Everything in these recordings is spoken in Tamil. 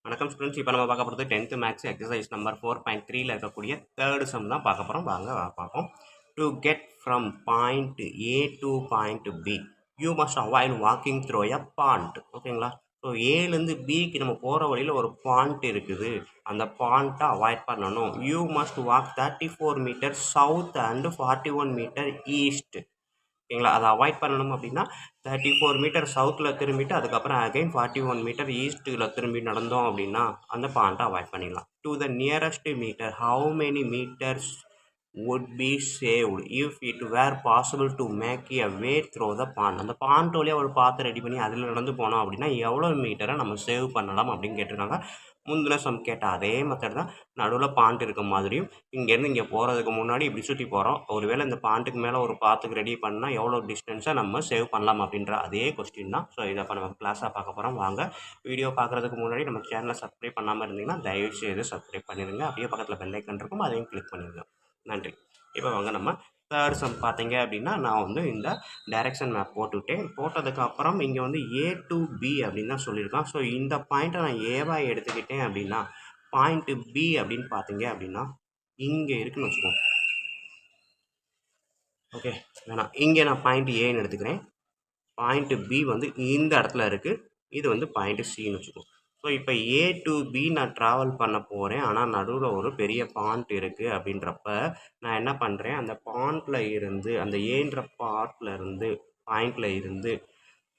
வணக்கம் ஸ்டூடெண்ட்ஸ். இப்போ நம்ம பார்க்க போகிறது 10th மேக்ஸ் எக்ஸசைஸ் நம்பர் 4.3ல இருக்கக்கூடிய தேர்ட் சம் தான் பார்க்க போகிறோம். வாங்க பார்ப்போம். To get from point A to point B you must avoid walking through a pond. ஓகேங்களா? ஸோ ஏலேருந்து பிக்கு நம்ம போகிற வழியில் ஒரு பாண்ட் இருக்குது. அந்த பாண்ட்டை அவாய்ட் பண்ணணும். You must walk 34 meter south and 41 meter east. ஓகேங்களா? அதை அவாய்ட் பண்ணணும் அப்படின்னா 34 மீட்டர் சவுத்தில் திரும்பிட்டு அதுக்கப்புறம் அகைன் 41 மீட்டர் ஈஸ்ட்டில் திரும்பி நடந்தோம் அப்படின்னா அந்த பாயிண்ட்டை அவாய்ட் பண்ணிடலாம். To the nearest meter how many meters would be saved if it were possible to make a way through the pond. அந்த பாண்ட் வழியாக ஒரு பாத்தை ரெடி பண்ணி அதில் நடந்து போனோம் அப்படின்னா எவ்வளோ மீட்டரை நம்ம சேவ் பண்ணலாம் அப்படின்னு கேட்டிருக்காங்க. முந்தின சம் கேட்ட அதே மெத்தட் தான். நடுவில் பாண்ட் இருக்க மாதிரியும் இங்கேருந்து இங்கே போகிறதுக்கு முன்னாடி இப்படி சுற்றி போகிறோம். ஒருவேளை இந்த பாண்ட்டுக்கு மேலே ஒரு பாத்துக்கு ரெடி பண்ணால் எவ்வளோ டிஸ்டன்ஸை நம்ம சேவ் பண்ணலாம் அப்படின்ற அதே கொஸ்டின் தான். ஸோ இதை இப்போ நம்ம கிளாஸாக பார்க்க போகிறோம். வாங்க வீடியோ பார்க்குறதுக்கு முன்னாடி நம்ம சேனலை சப்ஸ்கிரைப் பண்ணாமல் இருந்தீங்கன்னா தயவுசெய்து சப்ஸ்கிரைப் பண்ணிடுங்க. அப்படியே பக்கத்தில் பெல் ஐக்கன் இருக்கும், அதையும் கிளிக் பண்ணிடுங்க. நன்றி. இப்போ வாங்க நம்ம தேர்ட் சம் பார்த்தீங்க அப்படின்னா நான் வந்து இந்த டைரெக்ஷன் மேப் போட்டுவிட்டேன். போட்டதுக்கப்புறம் இங்கே வந்து ஏ டு பி அப்படின்னு தான் சொல்லியிருக்கான். ஸோ இந்த பாயிண்ட்டை நான் ஏவாக எடுத்துக்கிட்டேன் அப்படின்னா பாயிண்ட்டு பி அப்படின்னு பார்த்தீங்க அப்படின்னா இங்கே இருக்குன்னு வச்சுக்கோங்க. ஓகே வேணாம், இங்கே நான் பாயிண்ட் ஏன்னு எடுத்துக்கிறேன். பாயிண்ட்டு பி வந்து இந்த இடத்துல இருக்குது. இது வந்து பாயிண்ட்டு சின்னு வச்சுக்கோங்க. ஸோ இப்போ ஏ டு பி நான் ட்ராவல் பண்ண போகிறேன். ஆனால் நடுவில் ஒரு பெரிய பாயிண்ட் இருக்குது அப்படின்றப்ப நான் என்ன பண்ணுறேன், அந்த பாயிண்டில் இருந்து அந்த ஏன்ற பாயிண்டில் இருந்து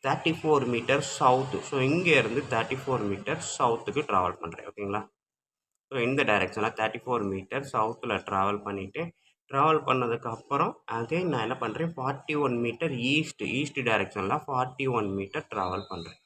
34 மீட்டர் சவுத்து. ஸோ இங்கேருந்து 34 மீட்டர் சவுத்துக்கு ட்ராவல் பண்ணுறேன். ஓகேங்களா? ஸோ இந்த டைரெக்ஷனில் 34 மீட்டர் சவுத்தில் ட்ராவல் பண்ணிவிட்டு ட்ராவல் பண்ணதுக்கப்புறம் அகைன் நான் என்ன பண்ணுறேன் 41 மீட்டர் ஈஸ்ட் டைரெக்ஷனில் 41 மீட்டர் ட்ராவல் பண்ணுறேன்.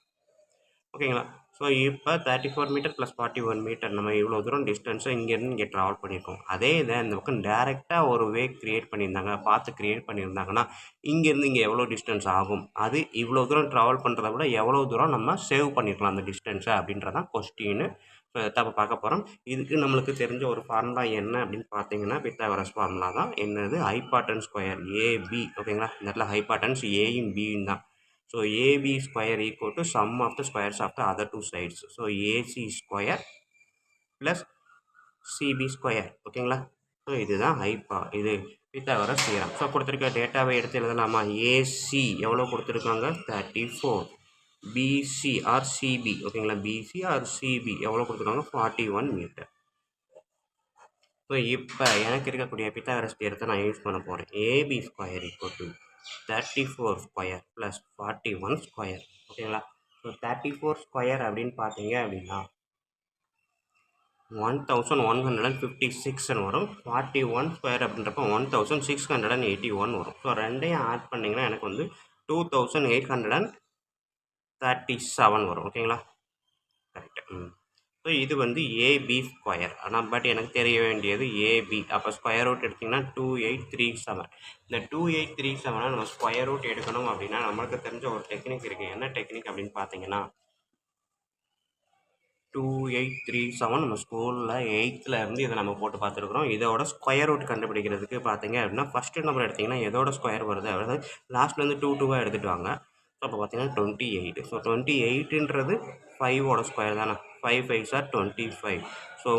ஓகேங்களா? ஸோ இப்போ 34 மீட்டர் ப்ளஸ் 41 மீட்டர் நம்ம இவ்வளோ தூரம் டிஸ்டன்ஸை இங்கேருந்து இங்கே ட்ராவல் பண்ணியிருக்கோம். அதே இதை இந்த பக்கம் டேரெக்டாக ஒரு வே க்ரியேட் பண்ணியிருந்தாங்க, க்ரியேட் பண்ணியிருந்தாங்கன்னா இங்கேருந்து இங்கே எவ்வளோ டிஸ்டன்ஸ் ஆகும், அது இவ்வளோ தூரம் ட்ராவல் பண்ணுறத விட எவ்வளோ தூரம் நம்ம சேவ் பண்ணியிருக்கலாம் அந்த டிஸ்டன்ஸை அப்படின்றதான் கொஸ்டின்னு. ஸோ இதை பார்க்க போகிறோம். இதுக்கு நம்மளுக்கு தெரிஞ்ச ஒரு ஃபார்முலா என்ன அப்படின்னு பார்த்தீங்கன்னா பித்தாகரஸ் ஃபார்முலா தான். என்னது, ஹைபார்டன்ஸ் ஸ்கொயர் ஏபி. ஓகேங்களா? இந்த இடத்துல ஹைபார்டன்ஸ் ஏயும் பியும் தான். So AB square equal to sum of the squares of the other two sides. So AC square plus CB square. ஓகேங்களா? ஸோ இதுதான் இது பித்தாகரஸ் தியரம். ஸோ கொடுத்துருக்க டேட்டாவை எடுத்து எழுதலாமா? AC எவ்வளோ கொடுத்துருக்காங்க? 34. BC or CB. ஓகேங்களா? BC ஆர் CB எவ்வளோ கொடுத்துருக்காங்க? 41 மீட்டர். ஸோ இப்போ எனக்கு இருக்கக்கூடிய பித்தாகரஸ் தியரத்தை நான் யூஸ் பண்ண போகிறேன். AB square equal to 34 square plus 41 square. ஓகேங்களா? ஸோ 34 ஸ்கொயர் அப்படின்னு பார்த்தீங்க அப்படின்னா 1156 வரும். 41 ஸ்கொயர் அப்படின்றப்ப 1681 வரும். ஸோ ரெண்டையும் ஆட் பண்ணிங்கன்னா எனக்கு வந்து 2837 வரும். ஓகேங்களா? கரெக்டு. ஸோ இது வந்து ஏபி ஸ்கொயர். ஆனால் பட் எனக்கு தெரிய வேண்டியது ஏபி. அப்போ ஸ்கொயர் ரூட் எடுத்திங்கன்னா 2837. இந்த 2837 நம்ம ஸ்கொயர் ரூட் எடுக்கணும் அப்படின்னா நம்மளுக்கு தெரிஞ்ச ஒரு டெக்னிக் இருக்குது. என்ன டெக்னிக் அப்படின்னு பார்த்தீங்கன்னா 2837 நம்ம ஸ்கூலில் 8th இருந்து இதை நம்ம போட்டு பார்த்துருக்குறோம். இதோட ஸ்கொயர் ரூட் கண்டுபிடிக்கிறதுக்கு பார்த்தீங்க அப்படின்னா ஃபஸ்ட்டு நம்பர் எடுத்திங்கன்னா எதோட ஸ்கொயர் வருது, அதாவது லாஸ்ட்லேருந்து 2 எடுத்துகிட்டு வாங்க. ஸோ அப்போ பார்த்தீங்கன்னா 28. ஸோ 28ன்றது 5ஓட ஸ்கொயர் தானே. 5 5s are 25. So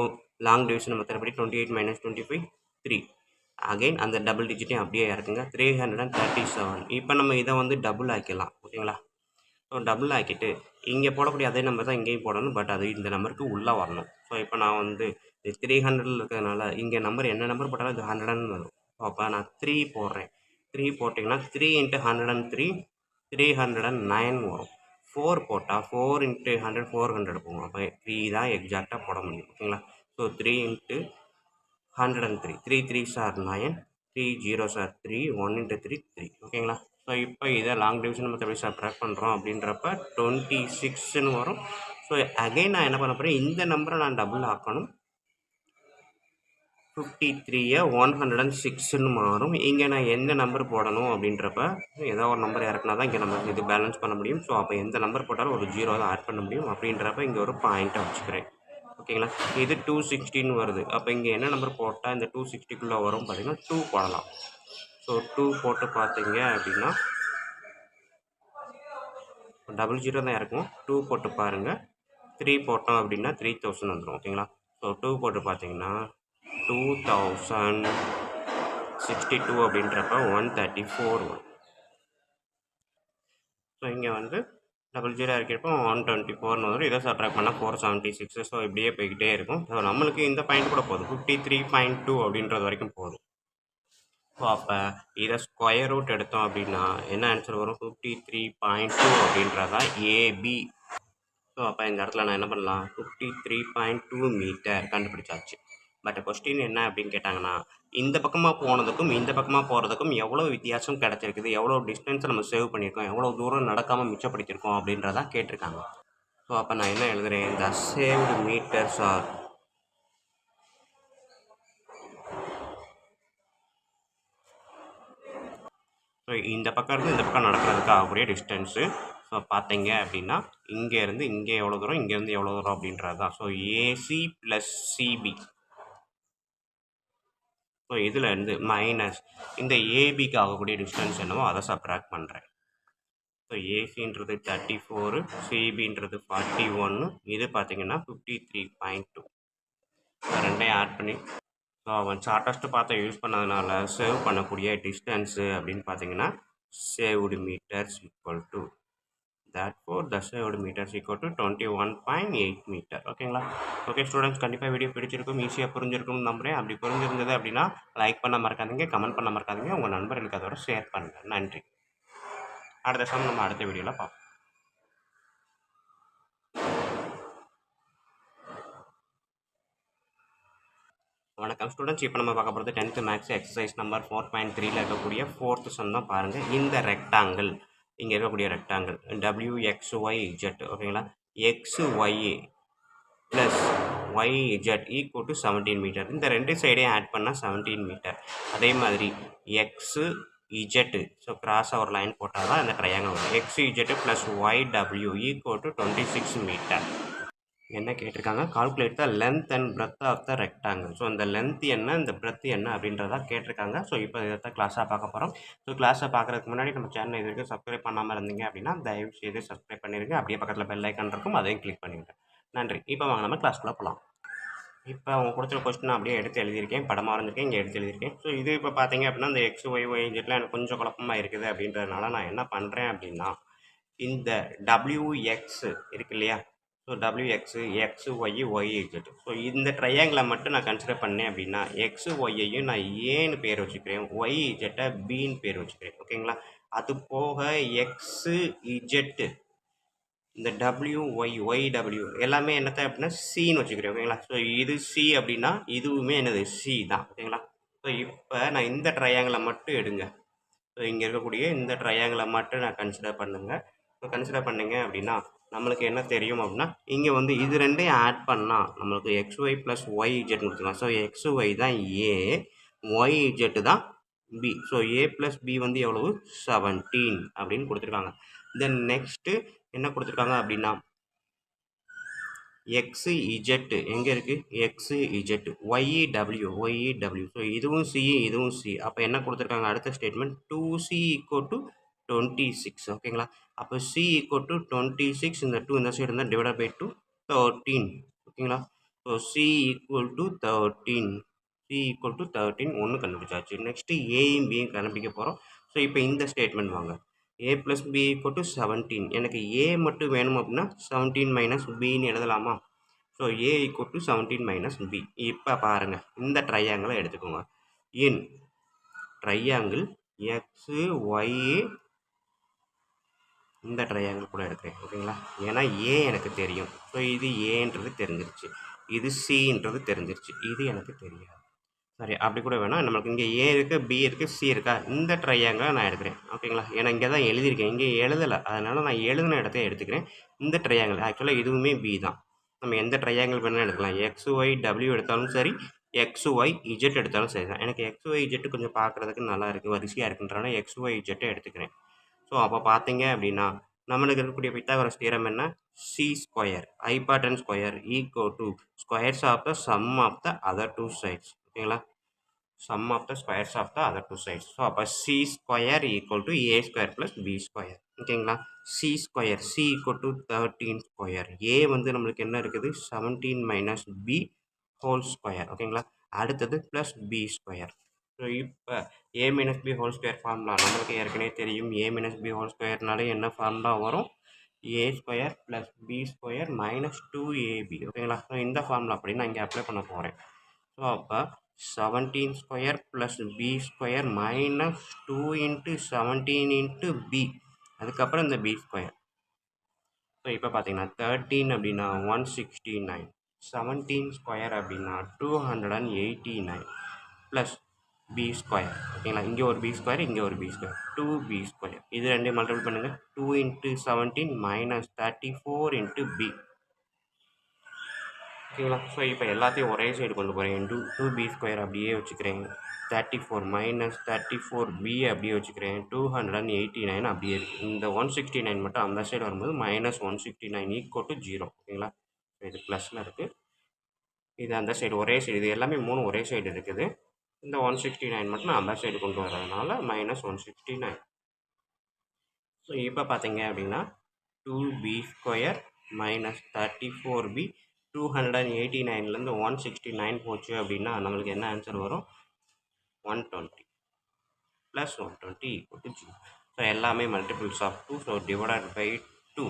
long division மெத்தட்படி 28 - 25 3. அகைன் அந்த டபுள் டிஜிட்டையும் அப்படியே இறக்குங்க. 337. இப்போ நம்ம இதை வந்து டபுள் ஆக்கிடலாம். ஓகேங்களா? ஸோ டபுள் ஆக்கிட்டு இங்கே போடக்கூடிய அதே நம்பர் தான் இங்கேயும் போடணும். பட் அது இந்த நம்பருக்கு உள்ளே வரணும். ஸோ இப்போ நான் வந்து 300 இருக்கிறதுனால இங்கே நம்பர் என்ன நம்பர் போட்டாலும் இது 100 வரும். ஸோ அப்போ நான் 3 போடுறேன். 3 போட்டிங்கன்னா 3 × 103 309 வரும். 4 போட்டால் 4 × 100 400 போகும். அப்போ 3 தான் எக்ஸாக்டாக போட முடியும். ஓகேங்களா? So 3 × 103 3 3s are 9 3 0s are 3 1 × 3 3. ஓகேங்களா? ஸோ இப்போ இதை லாங் டிவிஷன் மெத்தட் சப்ட்ராக்ட் பண்ணுறோம் அப்படின்றப்ப 26ன்னு வரும். ஸோ அகைன் நான் என்ன பண்ண போகிறேன், இந்த நம்பரை நான் டபுள் ஆக்கணும். 53 106ன்னு மாறும். இங்கே நான் எந்த நம்பர் போடணும் அப்படின்றப்ப ஏதோ ஒரு நம்பர் இறக்குனா தான் இங்கே நம்ம இது பேலன்ஸ் பண்ண முடியும். ஸோ அப்போ எந்த நம்பர் போட்டாலும் ஒரு 0 தான் ஆட் பண்ண முடியும். அப்படின்றப்ப இங்கே ஒரு பாயிண்ட்டை வச்சுக்கிறேன். ஓகேங்களா? இது 216 வருது. அப்போ இங்கே என்ன நம்பர் போட்டால் இந்த 260க்குள்ளே வரும் பார்த்தீங்கன்னா 2 போடலாம். ஸோ 2 போட்டு பார்த்தீங்க அப்படின்னா 00 தான் இருக்கும். 2 போட்டு பாருங்கள். 3 போட்டோம் அப்படின்னா 3000 வந்துடும். ஓகேங்களா? ஸோ 2 போட்டு பார்த்தீங்கன்னா 2062 அப்படின்றப்ப 134 வரும். ஸோ இங்கே வந்து 00 இருக்கிறப்போ 124 வரும். இதை சப்ட்ராக்ட் பண்ணால் 476. ஸோ இப்படியே போய்கிட்டே இருக்கும். ஸோ நம்மளுக்கு இந்த பாயிண்ட் கூட போதும், 53.2 அப்படின்றது வரைக்கும் போதும். ஸோ அப்போ இதை ஸ்கொயர் ரூட் எடுத்தோம் அப்படின்னா என்ன ஆன்சர் வரும்? 53.2 அப்படின்றதா ஏபி. ஸோ அப்போ இந்த இடத்துல நான் என்ன பண்ணலாம்? 53.2 மீட்டர் கண்டுபிடிச்சாச்சு. பட் கொஸ்டின் என்ன அப்படின்னு கேட்டாங்கன்னா, இந்த பக்கமாக போனதுக்கும் இந்த பக்கமாக போகிறதுக்கும் எவ்வளோ வித்தியாசம் கிடச்சிருக்குது, எவ்வளோ டிஸ்டன்ஸை நம்ம சேவ் பண்ணியிருக்கோம், எவ்வளோ தூரம் நடக்காமல் மிச்சப்படுத்தியிருக்கோம் அப்படின்றதான் கேட்டிருக்காங்க. ஸோ அப்போ நான் என்ன எழுதுறேன்? The saved meters are so இந்த பக்கம் இருந்து இந்த பக்கம் நடக்கிறதுக்கு ஆகக்கூடிய டிஸ்டன்ஸு. ஸோ பார்த்தீங்க அப்படின்னா இங்கேருந்து இங்கே எவ்வளோ தூரம், இங்கேருந்து எவ்வளோ தூரம் அப்படின்றது தான். So AC plus CP. So இதில் இருந்து மைனஸ் இந்த ஏபிக்கு ஆகக்கூடிய டிஸ்டன்ஸ் என்னவோ அதை சப்ட்ராக்ட் பண்ணுறேன். ஸோ ஏசின்றது 34, சிபின்றது 41, இது பார்த்தீங்கன்னா 53.2. ரெண்டையும் ஆட் பண்ணி ஸோ அவன் ஷார்ட்டஸ்ட்டு பார்த்து யூஸ் பண்ணதுனால சேவ் பண்ணக்கூடிய டிஸ்டன்ஸு அப்படின்னு பார்த்தீங்கன்னா saved meters equal to therefore the saved meters equal to 21.8 meter. ஓகேங்களா? ஓகே ஸ்டூடெண்ட்ஸ், கண்டிப்பாக வீடியோ பிடிச்சிருக்கும், ஈஸியாக புரிஞ்சிருக்கும்னு நம்புகிறேன். அப்படி புரிஞ்சிருந்தது அப்படின்னா லைக் பண்ண மறக்காதீங்க, கமெண்ட் பண்ண மறக்காதீங்க, உங்கள் நண்பர்களுக்கு அதோட ஷேர் பண்ணுங்கள். நன்றி. அடுத்த சம் நம்ம அடுத்த வீடியோவில் பார்ப்போம். வணக்கம் ஸ்டூடெண்ட்ஸ், இப்போ நம்ம பார்க்க போகிறது 10th மேக்ஸ் எக்ஸசைஸ் நம்பர் 4.3ல் இருக்கக்கூடிய 4th சம் தான் பாருங்கள். இந்த ரெக்டாங்கிள், இங்கே இருக்கக்கூடிய ரெக்டாங்கிள் WXYZ, ஓகேங்களா? XY plus YZ equal to 17 meter. இந்த ரெண்டு சைடையும் ஆட் பண்ணால் 17 மீட்டர். அதே மாதிரி XZ, ஸோ கிராஸாக ஒரு லைன் போட்டால் தான் இந்த ட்ரையாங்கிள் வரும். XZ plus YW equal to 26 meter. என்ன கேட்டிருக்காங்க? Calculate the length and breadth of the rectangle. So இந்த லென்த் என்ன, இந்த பிரெத் என்ன அப்படின்றத கேட்டிருக்காங்க. ஸோ இப்போ இதை கிளாஸாக பார்க்க போகிறோம். ஸோ கிளாஸை பார்க்குறதுக்கு முன்னாடி நம்ம சேனல் இது வரைக்கும் சப்ஸ்கிரைப் பண்ணாமல் இருந்தீங்க அப்படின்னா தயவு செய்து சப்ஸ்கிரைப் பண்ணிடுங்க. அப்படியே பக்கத்தில் பெல் ஐக்கான் இருக்கும், அதையும் கிளிக் பண்ணிடுங்க. நன்றி. இப்போ வாங்க நம்ம கிளாஸ்க்குள்ளே போகலாம். இப்போ அவங்க கொடுத்துருக்க கொஸ்டின் அப்படியே எடுத்து எழுதியிருக்கேன், படமாக வரைஞ்சிருக்கேன், இங்கே எடுத்து எழுதியிருக்கேன். ஸோ இது இப்போ பார்த்தீங்க அப்படின்னா இந்த XYYZலாம் எனக்கு கொஞ்சம் குழப்பமாக இருக்குது அப்படின்றதுனால நான் என்ன பண்ணுறேன் அப்படின்னா, இந்த WX இருக்கு இல்லையா? So WX, XY, YZ. So இந்த ட்ரையாங்கிளை மட்டும் நான் கன்சிடர் பண்ணேன் அப்படின்னா XYயையும் நான் ஏன்னு பேர் வச்சுக்கிறேன், YZ பின்னு பேர் வச்சுக்கிறேன். ஓகேங்களா? அது போக XZ, இந்த YW எல்லாமே என்னத்தை அப்படின்னா சின்னு வச்சுக்கிறேன். ஓகேங்களா? ஸோ இது சி அப்படின்னா இதுவுமே என்னது சி தான். ஓகேங்களா? ஸோ இப்போ நான் இந்த ட்ரையாங்கிளை மட்டும் எடுங்க. ஸோ இங்கே இருக்கக்கூடிய இந்த ட்ரையாங்கிளை மட்டும் நான் கன்சிடர் பண்ணுங்கள். ஸோ கன்சிடர் பண்ணிங்க அப்படின்னா நம்மளுக்கு என்ன தெரியும் அப்படின்னா இங்கே வந்து இது ரெண்டையும் ஆட் பண்ணால் நம்மளுக்கு XY ப்ளஸ் YZ கொடுத்துக்கலாம். ஸோ XY தான் ஏ, YZ தான் பி. ஸோ ஏ ப்ளஸ் பி வந்து எவ்வளவு? 17 அப்படின்னு கொடுத்துருக்காங்க. தென் நெக்ஸ்ட்டு என்ன கொடுத்துருக்காங்க அப்படின்னா XZ எங்கே இருக்குது? XZ, YW. ஸோ இதுவும் சி, இதுவும் சி. அப்போ என்ன கொடுத்துருக்காங்க? அடுத்த ஸ்டேட்மெண்ட் 2C ஈக்குவல் டு 26. ஓகேங்களா? அப்போ C ஈக்குவல் டு 26, இந்த 2 இந்த சைடு இருந்தால் டிவைட் பை 2 13. ஓகேங்களா? So C equal to 13. C equal to 13 ஒன்று கண்டுபிடிச்சாச்சு. நெக்ஸ்ட்டு ஏயும் பியும் கண்டுபிடிக்க போகிறோம். ஸோ இப்போ இந்த ஸ்டேட்மெண்ட் வாங்க. A plus B equal to 17. எனக்கு ஏ மட்டும் வேணும் அப்படின்னா 17 மைனஸ் பின்னு எழுதலாமா? So A equal to 17 minus B. இப்போ பாருங்கள், இந்த ட்ரையாங்கிளை எடுத்துக்கோங்க. இன் ட்ரையாங்கிள் XY, இந்த ட்ரையாங்கிள் கூட எடுக்கிறேன். ஓகேங்களா? ஏன்னா ஏ எனக்கு தெரியும். ஸோ இது ஏன்றது தெரிஞ்சிருச்சு, இது சின்றது தெரிஞ்சிருச்சு, இது எனக்கு தெரியாது. சரி, அப்படி கூட வேணாம். நம்மளுக்கு இங்கே ஏ இருக்குது, பி இருக்குது, சி இருக்கா? இந்த ட்ரையாங்கிளை நான் எடுக்கிறேன். ஓகேங்களா? ஏன்னா இங்கே தான் எழுதியிருக்கேன், இங்கே எழுதலை. அதனால் நான் எழுதின இடத்த எடுத்துக்கிறேன். இந்த ட்ரையாங்கிள் ஆக்சுவலாக இதுவுமே பி தான். நம்ம எந்த ட்ரையாங்கிள் வேணாலும் எடுக்கலாம். XYW எடுத்தாலும் சரி, XYZ எடுத்தாலும் சரி தான். எனக்கு XYZ கொஞ்சம் பார்க்குறதுக்கு நல்லா இருக்குது, வரிசையாக இருக்குன்றனால XYZ எடுத்துக்கிறேன். ஸோ அப்போ பார்த்தீங்க அப்படின்னா நம்மளுக்கு இருக்கக்கூடிய பித்தாகரஸ் தியரம் என்ன? C square hypotenuse square equal to squares of the sum of the other two sides. ஓகேங்களா? sum of the squares of the other two sides. So அப்போ C square equal to A square plus B square. ஓகேங்களா? C square C equal to 13 square. A வந்து நம்மளுக்கு என்ன இருக்குது 17 மைனஸ் பி ஹோல் ஸ்கொயர். ஓகேங்களா? அடுத்தது ப்ளஸ் பி ஸ்கொயர். ஸோ இப்போ A minus B whole square formula நம்மளுக்கு ஏற்கனவே தெரியும். ஏ மைனஸ் பி ஹோல் ஸ்கொயர்னாலே என்ன ஃபார்முலா வரும்? A square plus B square minus 2ab. ஓகேங்களா? ஸோ இந்த ஃபார்முலா அப்படி நான் இங்கே அப்ளை பண்ண போகிறேன். ஸோ அப்போ 17 square plus B square minus 2 into 17 into B, அதுக்கப்புறம் இந்த பி ஸ்கொயர். ஸோ இப்போ பார்த்தீங்கன்னா 13 அப்படின்னா 169, 17 ஸ்கொயர் அப்படின்னா 289 ப்ளஸ் பி ஸ்கொயர். ஓகேங்களா? இங்கே ஒரு பி ஸ்கொயர், இங்கே ஒரு பி ஸ்கொயர், 2b ஸ்கொயர். இது ரெண்டையும் மல்டிபிள் பண்ணுங்கள். 2 இன்ட்டு 17 மைனஸ் 34 இன்ட்டு பி. ஓகேங்களா? ஸோ இப்போ எல்லாத்தையும் ஒரே சைடு கொண்டு போகிறேன். 2b ஸ்கொயர் அப்படியே வச்சுக்கிறேன். 34 மைனஸ் 34b அப்படியே வச்சுக்கிறேன். 289 அப்படியே இருக்குது. இந்த 169 மட்டும் அந்த சைடு வரும்போது மைனஸ் 169 ஈக்குவல் டு 0. ஓகேங்களா? இது ப்ளஸில் இருக்குது. இது அந்த சைடு ஒரே சைடு, இது எல்லாமே 3 ஒரே சைடு இருக்குது. இந்த 169 மட்டும் நான் அந்த சைடு கொண்டு வரதுனால மைனஸ் 169. ஸோ இப்போ பார்த்தீங்க அப்படின்னா 2b ஸ்கொயர் மைனஸ் 34b 289லேருந்து 169 போச்சு அப்படின்னா நம்மளுக்கு என்ன ஆன்சர் வரும்? 120 ப்ளஸ் 120 ஈக்குவல் டு 0. ஸோ எல்லாமே multiples of 2. So divided by 2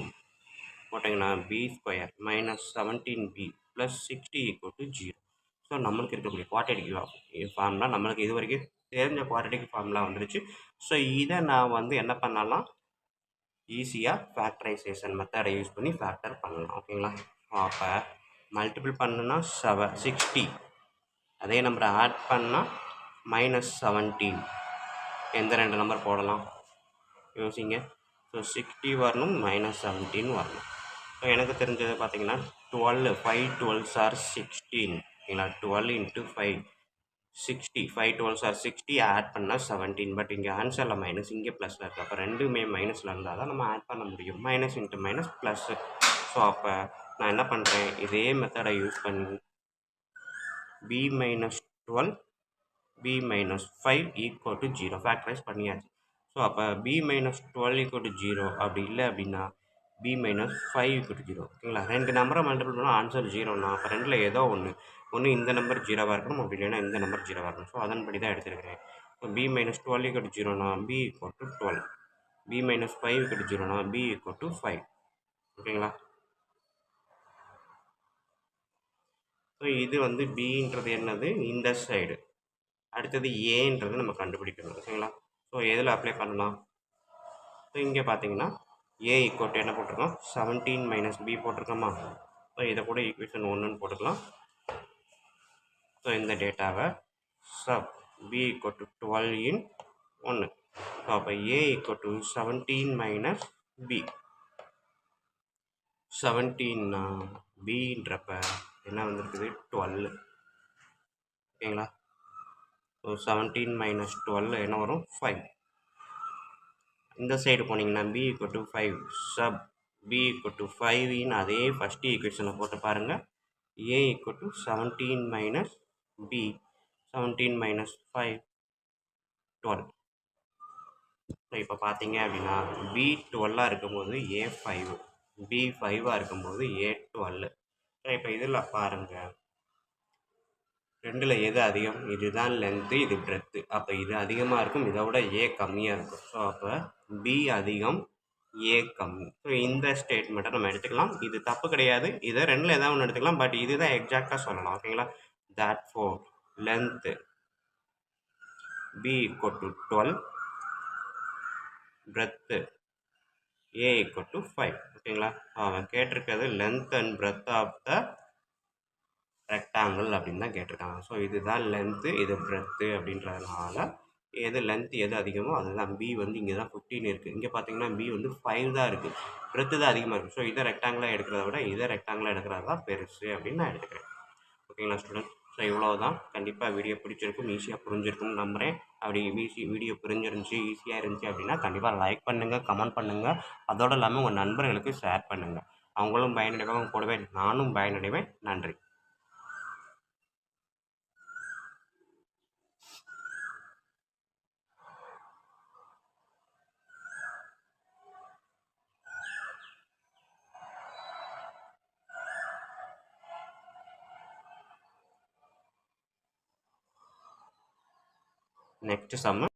போட்டிங்கன்னா B square minus 17b plus 60 equal to 0. So நம்மளுக்கு இருக்கக்கூடிய குவாட்ரேட்டிக் ஃபார்முலா நம்மளுக்கு இது வரைக்கும் தெரிஞ்ச குவாட்ரேட்டிக் ஃபார்முலா வந்துருச்சு. ஸோ இதை நான் வந்து என்ன பண்ணலாம்? ஈஸியாக ஃபேக்டரைசேஷன் மெத்தடை யூஸ் பண்ணி ஃபேக்டர் பண்ணலாம். ஓகேங்களா? அப்போ மல்டிபிள் பண்ணுன்னா 60, அதே நம்பரை ஆட் பண்ணால் மைனஸ் 17. எந்த ரெண்டு நம்பர் போடலாம் யோசிங்க. ஸோ 60 வரணும், மைனஸ் 17 வரணும். ஸோ எனக்கு தெரிஞ்சது பார்த்தீங்கன்னா 12, 5 12s are 16. ஓகேங்களா? 12 இன்ட்டு 5 60, 5 12s are 60, ஆட் பண்ணால் 17. பட் இங்கே ஆன்சரில் மைனஸ், இங்கே ப்ளஸில் இருக்குது. அப்போ ரெண்டுமே மைனஸில் இருந்தால் தான் நம்ம ஆட் பண்ண முடியும். Minus into minus plus. So அப்போ நான் என்ன பண்ணுறேன்? இதே மெத்தடை யூஸ் பண்ணி b minus 12 b minus 5 equal to 0 factorise பண்ணியாச்சு. ஸோ அப்போ b மைனஸ் 12 ஈக்குவல் டு 0 அப்படி இல்லை அப்படின்னா b மைனஸ் 5 ஈக்குவல் டு 0. ஓகேங்களா? ரெண்டு நம்பரை மல்டிபிள் பண்ணால் ஆன்சர் 0னா அப்போ ரெண்டில் ஏதோ ஒன்று இந்த நம்பர் 0வாக இருக்கணும், அப்படி இல்லைன்னா இந்த நம்பர் 0வாக இருக்கணும். ஸோ அதன்படி தான் எடுத்துருக்கிறேன். இப்போ b மைனஸ் 12 ஈக்குவல் டு 0னா b equal to 12, b minus 5 equal to 0னா b ஈக்குவல் டு 5. ஓகேங்களா? ஸோ இது வந்து பின்றது என்னது? இந்த சைடு. அடுத்தது ஏன்றது நம்ம கண்டுபிடிக்கணும். ஓகேங்களா? ஸோ எதில் அப்ளை பண்ணலாம்? ஸோ இங்கே பார்த்தீங்கன்னா ஏ ஈக்குவல் டு என்ன போட்டிருக்கோம்? 17 மைனஸ் பி போட்டிருக்கோமா? ஸோ இதை கூட ஈக்குவேஷன் 1ன்னு போட்டுக்கலாம். ஸோ இந்த டேட்டாவை sub B equal to 12 in 1. So அப்போ A equal to 17 minus B. 17 பின்றப்ப என்ன வந்திருக்குது? 12. ஓகேங்களா? ஸோ 17 மைனஸ் 12 என்ன வரும்? 5. இந்த சைடு போனீங்கன்னா b equal to 5 sub b equal to 5 அதே ஃபஸ்ட்டு ஈக்குவேஷனில் போட்டு பாருங்கள். a equal to 17 minus b, 17 minus 5 12. So இப்போ பார்த்தீங்க அப்படின்னா b 12ஆக இருக்கும்போது a 5, b 5ஆக இருக்கும்போது a 12. ஸோ இப்போ இதில் பாருங்கள், ரெண்டில் எது அதிகம்? இதுதான் லென்த்து, இது பிரெத்து. அப்போ இது அதிகமாக இருக்கும், இதை விட ஏ கம்மியாக இருக்கும். ஸோ அப்போ பி அதிகம், ஏ கம்மி. ஸோ இந்த ஸ்டேட்மெண்ட்டை நம்ம எடுத்துக்கலாம். இது தப்பு கிடையாது, இதை ரெண்டில் எதாவது ஒன்று எடுத்துக்கலாம். பட் இதுதான் எக்ஸாக்டாக சொல்லலாம். ஓகேங்களா? That for length B equal to 12, breadth A equal to 5. ஓகேங்களா? அவன் கேட்டிருக்கிறது length and breadth of the rectangle அப்படின்னு தான் கேட்டிருக்காங்க. ஸோ இதுதான் லென்த்து, இது பிரெத்து அப்படின்றதுனால எது லென்த் எது அதிகமோ அதுதான். பி வந்து இங்கே தான் 15 இருக்குது. இங்கே பார்த்தீங்கன்னா பி வந்து 5 தான் இருக்குது, பிரெத்து தான் அதிகமாக இருக்குது. ஸோ இதை ரெக்டாங்கிளாக எடுக்கிறத விட இதை ரெக்டாங்கிளாக எடுக்கிறது தான் பெருசு அப்படின்னு நான் எடுத்துக்கிறேன். ஓகேங்களா ஸ்டூடெண்ட்? ஸோ இவ்வளோ தான். கண்டிப்பாக வீடியோ பிடிச்சிருக்கும், ஈஸியாக புரிஞ்சிருக்கும்னு நம்புகிறேன். அப்படி வீடியோ புரிஞ்சிருந்துச்சி, ஈஸியாக இருந்துச்சு அப்படின்னா கண்டிப்பாக லைக் பண்ணுங்கள், கமெண்ட் பண்ணுங்கள். அதோடு இல்லாமல் உங்கள் நண்பர்களுக்கு ஷேர் பண்ணுங்கள். அவங்களும் பயனடைவாங்க, கூடவே நானும் பயனடைவேன். நன்றி. நெக்ஸ்ட் சம்மு